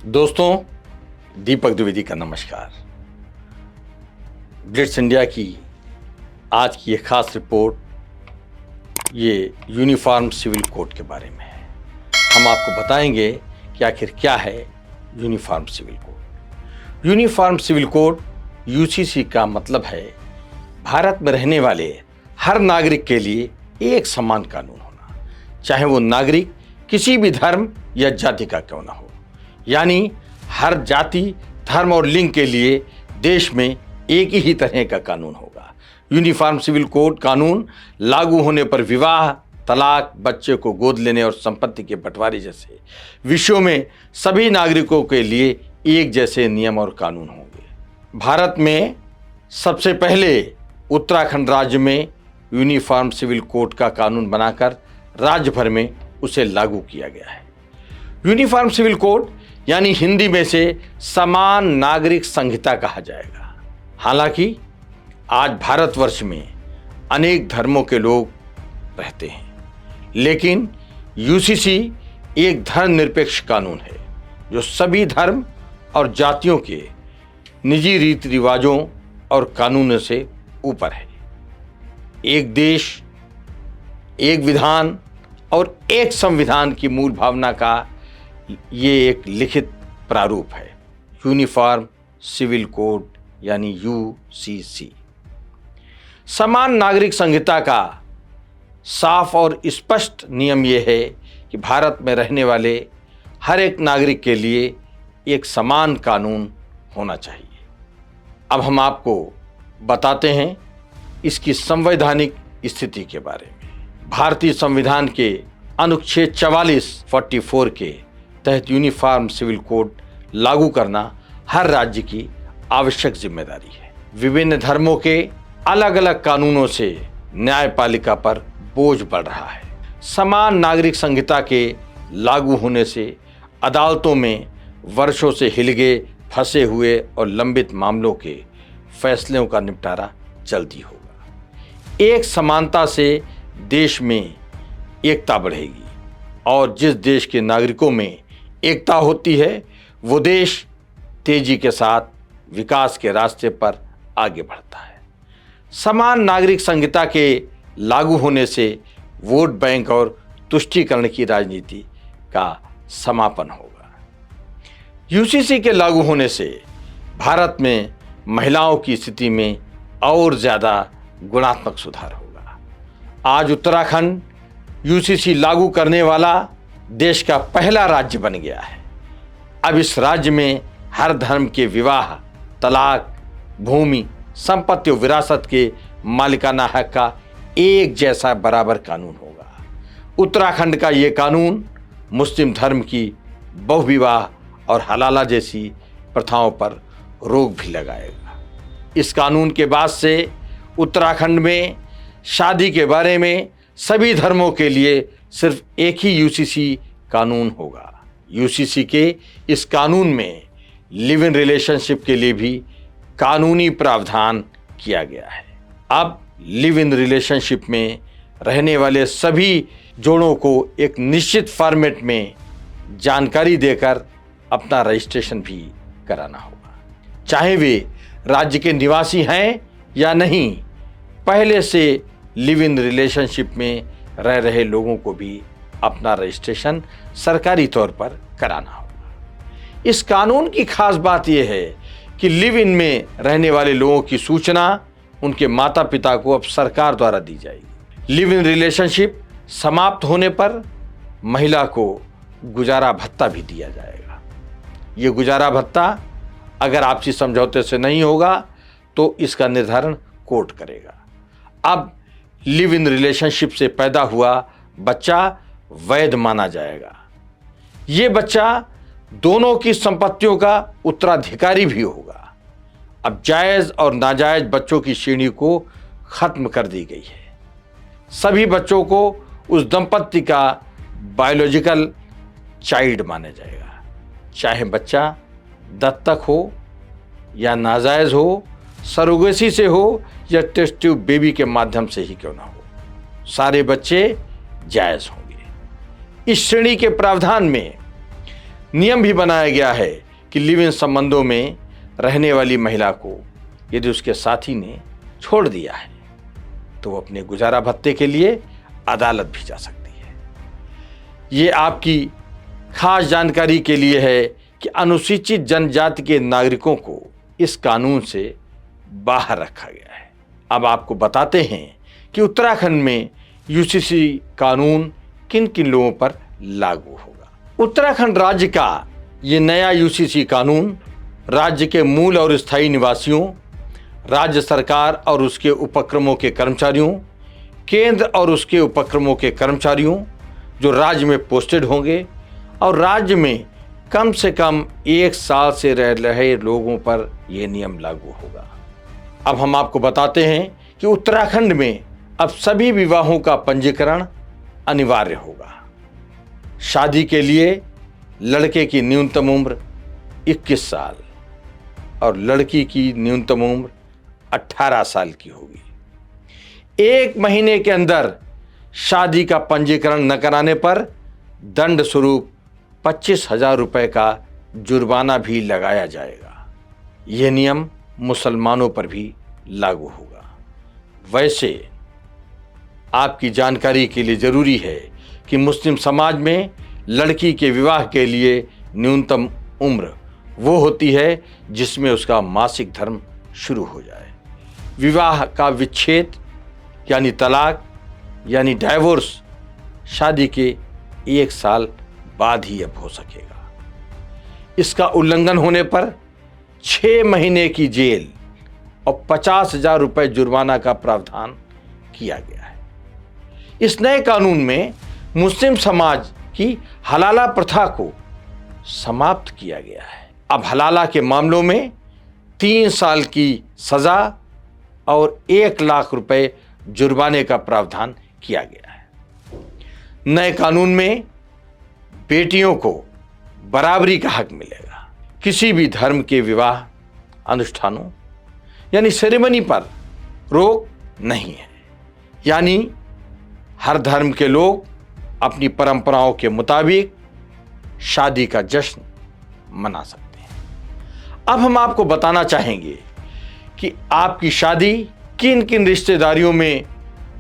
दोस्तों, दीपक द्विवेदी का नमस्कार। ब्लिट्स इंडिया की आज की एक खास रिपोर्ट ये यूनिफॉर्म सिविल कोड के बारे में है। हम आपको बताएंगे कि आखिर क्या है uniform civil code. Uniform civil code UCC का मतलब है भारत में रहने वाले हर नागरिक के लिए एक समान कानून होना, चाहे वो नागरिक किसी भी धर्म या जाति का क्यों ना हो। यानी हर जाति, धर्म और लिंग के लिए देश में एक ही तरह का कानून होगा। यूनिफॉर्म सिविल कोड कानून लागू होने पर विवाह, तलाक, बच्चे को गोद लेने और संपत्ति के बंटवारे जैसे विषयों में सभी नागरिकों के लिए एक जैसे नियम और कानून होंगे। भारत में सबसे पहले उत्तराखंड राज्य में यूनिफॉर्म सिविल कोड का कानून बनाकर राज्य भर में उसे लागू किया गया है। यूनिफॉर्म सिविल कोड यानी हिंदी में से समान नागरिक संहिता कहा जाएगा। हालांकि आज भारतवर्ष में अनेक धर्मों के लोग रहते हैं, लेकिन यूसीसी एक धर्मनिरपेक्ष कानून है जो सभी धर्म और जातियों के निजी रीति रिवाजों और कानूनों से ऊपर है। एक देश, एक विधान और एक संविधान की मूल भावना का ये एक लिखित प्रारूप है। यूनिफॉर्म सिविल कोड यानी यूसीसी। समान नागरिक संहिता का साफ और स्पष्ट नियम यह है कि भारत में रहने वाले हर एक नागरिक के लिए एक समान कानून होना चाहिए। अब हम आपको बताते हैं इसकी संवैधानिक स्थिति के बारे में। भारतीय संविधान के अनुच्छेद 44 के तहत यूनिफॉर्म सिविल कोड लागू करना हर राज्य की आवश्यक जिम्मेदारी है। विभिन्न धर्मों के अलग अलग कानूनों से न्यायपालिका पर बोझ बढ़ रहा है। समान नागरिक संहिता के लागू होने से अदालतों में वर्षों से हिल गए, फंसे हुए और लंबित मामलों के फैसलों का निपटारा जल्दी होगा। एक समानता से देश में एकता बढ़ेगी और जिस देश के नागरिकों में एकता होती है वो देश तेजी के साथ विकास के रास्ते पर आगे बढ़ता है। समान नागरिक संहिता के लागू होने से वोट बैंक और तुष्टीकरण की राजनीति का समापन होगा। यूसीसी के लागू होने से भारत में महिलाओं की स्थिति में और ज़्यादा गुणात्मक सुधार होगा। आज उत्तराखंड यूसीसी लागू करने वाला देश का पहला राज्य बन गया है। अब इस राज्य में हर धर्म के विवाह, तलाक, भूमि, संपत्ति और विरासत के मालिकाना हक का एक जैसा बराबर कानून होगा। उत्तराखंड का ये कानून मुस्लिम धर्म की बहुविवाह और हलाला जैसी प्रथाओं पर रोक भी लगाएगा। इस कानून के बाद से उत्तराखंड में शादी के बारे में सभी धर्मों के लिए सिर्फ एक ही यूसीसी कानून होगा। यूसीसी के इस कानून में लिव इन रिलेशनशिप के लिए भी कानूनी प्रावधान किया गया है। अब लिव इन रिलेशनशिप में रहने वाले सभी जोड़ों को एक निश्चित फॉर्मेट में जानकारी देकर अपना रजिस्ट्रेशन भी कराना होगा। चाहे वे राज्य के निवासी हैं या नहीं, पहले से लिव इन रिलेशनशिप में रह रहे लोगों को भी अपना रजिस्ट्रेशन सरकारी तौर पर कराना होगा। इस कानून की खास बात यह है कि लिव इन में रहने वाले लोगों की सूचना उनके माता पिता को अब सरकार द्वारा दी जाएगी। लिव इन रिलेशनशिप समाप्त होने पर महिला को गुजारा भत्ता भी दिया जाएगा। ये गुजारा भत्ता अगर आपसी समझौते से नहीं होगा तो इसका निर्धारण कोर्ट करेगा। अब लिव इन रिलेशनशिप से पैदा हुआ बच्चा वैध माना जाएगा। ये बच्चा दोनों की संपत्तियों का उत्तराधिकारी भी होगा। अब जायज़ और नाजायज़ बच्चों की श्रेणी को खत्म कर दी गई है। सभी बच्चों को उस दंपत्ति का बायोलॉजिकल चाइल्ड माना जाएगा, चाहे बच्चा दत्तक हो या नाजायज़ हो, सरोगेसी से हो या टेस्ट ट्यूब बेबी के माध्यम से ही क्यों ना हो, सारे बच्चे जायज़ होंगे। इस श्रेणी के प्रावधान में नियम भी बनाया गया है कि लिव इन संबंधों में रहने वाली महिला को यदि उसके साथी ने छोड़ दिया है तो वो अपने गुजारा भत्ते के लिए अदालत भी जा सकती है। ये आपकी खास जानकारी के लिए है कि अनुसूचित जनजाति के नागरिकों को इस कानून से बाहर रखा गया है। अब आपको बताते हैं कि उत्तराखंड में यूसीसी कानून किन किन लोगों पर लागू होगा। उत्तराखंड राज्य का ये नया यूसीसी कानून राज्य के मूल और स्थायी निवासियों, राज्य सरकार और उसके उपक्रमों के कर्मचारियों, केंद्र और उसके उपक्रमों के कर्मचारियों जो राज्य में पोस्टेड होंगे और राज्य में कम से कम 1 साल से रह रहे लोगों पर यह नियम लागू होगा। अब हम आपको बताते हैं कि उत्तराखंड में अब सभी विवाहों का पंजीकरण अनिवार्य होगा। शादी के लिए लड़के की न्यूनतम उम्र 21 साल और लड़की की न्यूनतम उम्र 18 साल की होगी। 1 महीने के अंदर शादी का पंजीकरण न कराने पर दंड स्वरूप 25,000 रुपये का जुर्माना भी लगाया जाएगा। यह नियम मुसलमानों पर भी लागू होगा। वैसे आपकी जानकारी के लिए जरूरी है कि मुस्लिम समाज में लड़की के विवाह के लिए न्यूनतम उम्र वो होती है जिसमें उसका मासिक धर्म शुरू हो जाए। विवाह का विच्छेद यानी तलाक यानी डाइवोर्स शादी के 1 साल बाद ही अब हो सकेगा। इसका उल्लंघन होने पर 6 महीने की जेल और 50,000 रुपये जुर्माना का प्रावधान किया गया है। इस नए कानून में मुस्लिम समाज की हलाला प्रथा को समाप्त किया गया है। अब हलाला के मामलों में 3 साल की सजा और 1 लाख रुपए जुर्माने का प्रावधान किया गया है। नए कानून में बेटियों को बराबरी का हक मिलेगा। किसी भी धर्म के विवाह अनुष्ठानों यानी सेरेमनी पर रोक नहीं है, यानी हर धर्म के लोग अपनी परंपराओं के मुताबिक शादी का जश्न मना सकते हैं। अब हम आपको बताना चाहेंगे कि आपकी शादी किन किन रिश्तेदारियों में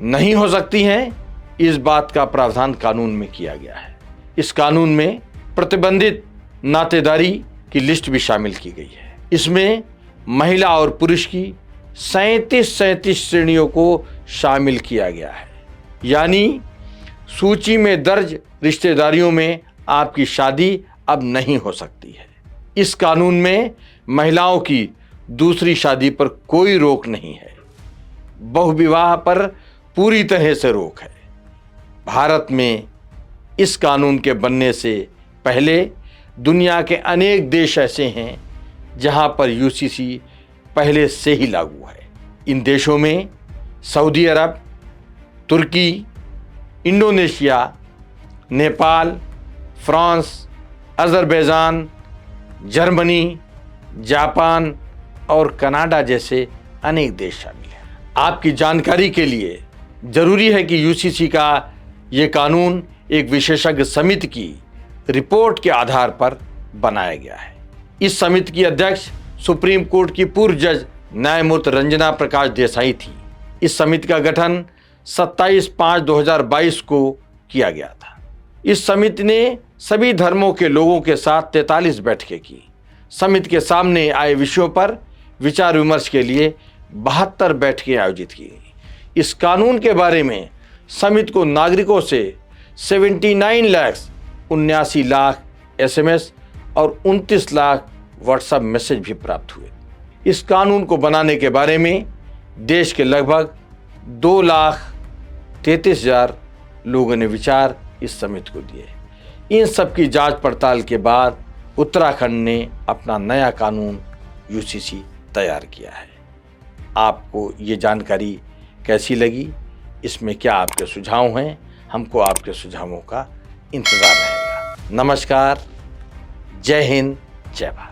नहीं हो सकती है। इस बात का प्रावधान कानून में किया गया है। इस कानून में प्रतिबंधित नातेदारी की लिस्ट भी शामिल की गई है। इसमें महिला और पुरुष की 37 श्रेणियों को शामिल किया गया है, यानी सूची में दर्ज रिश्तेदारियों में आपकी शादी अब नहीं हो सकती है। इस कानून में महिलाओं की दूसरी शादी पर कोई रोक नहीं है। बहुविवाह पर पूरी तरह से रोक है। भारत में इस कानून के बनने से पहले दुनिया के अनेक देश ऐसे हैं जहां पर यूसीसी पहले से ही लागू है। इन देशों में सऊदी अरब, तुर्की, Indonesia, Nepal, France, Azerbaijan, Germany, Japan और कनाडा जैसे अनेक देश शामिल हैं। आपकी जानकारी के लिए जरूरी है कि यूसीसी का ये कानून एक विशेषज्ञ समिति की रिपोर्ट के आधार पर बनाया गया है। इस समिति की अध्यक्ष सुप्रीम कोर्ट की पूर्व जज न्यायमूर्ति रंजना प्रकाश देसाई थी। इस समिति का गठन 27/5/2022 को किया गया था। इस समिति ने सभी धर्मों के लोगों के साथ 43 बैठकें की। समिति के सामने आए विषयों पर विचार विमर्श के लिए 72 बैठकें आयोजित की गई। इस कानून के बारे में समिति को नागरिकों से 79 लाख SMS और 29 लाख व्हाट्सएप मैसेज भी प्राप्त हुए। इस कानून को बनाने के बारे में देश के लगभग 2,33,000 लोगों ने विचार इस समिति को दिए। इन सब की जांच पड़ताल के बाद उत्तराखंड ने अपना नया कानून यूसीसी तैयार किया है। आपको ये जानकारी कैसी लगी? इसमें क्या आपके सुझाव हैं? हमको आपके सुझावों का इंतज़ार रहेगा। नमस्कार, जय हिंद, जय भारत।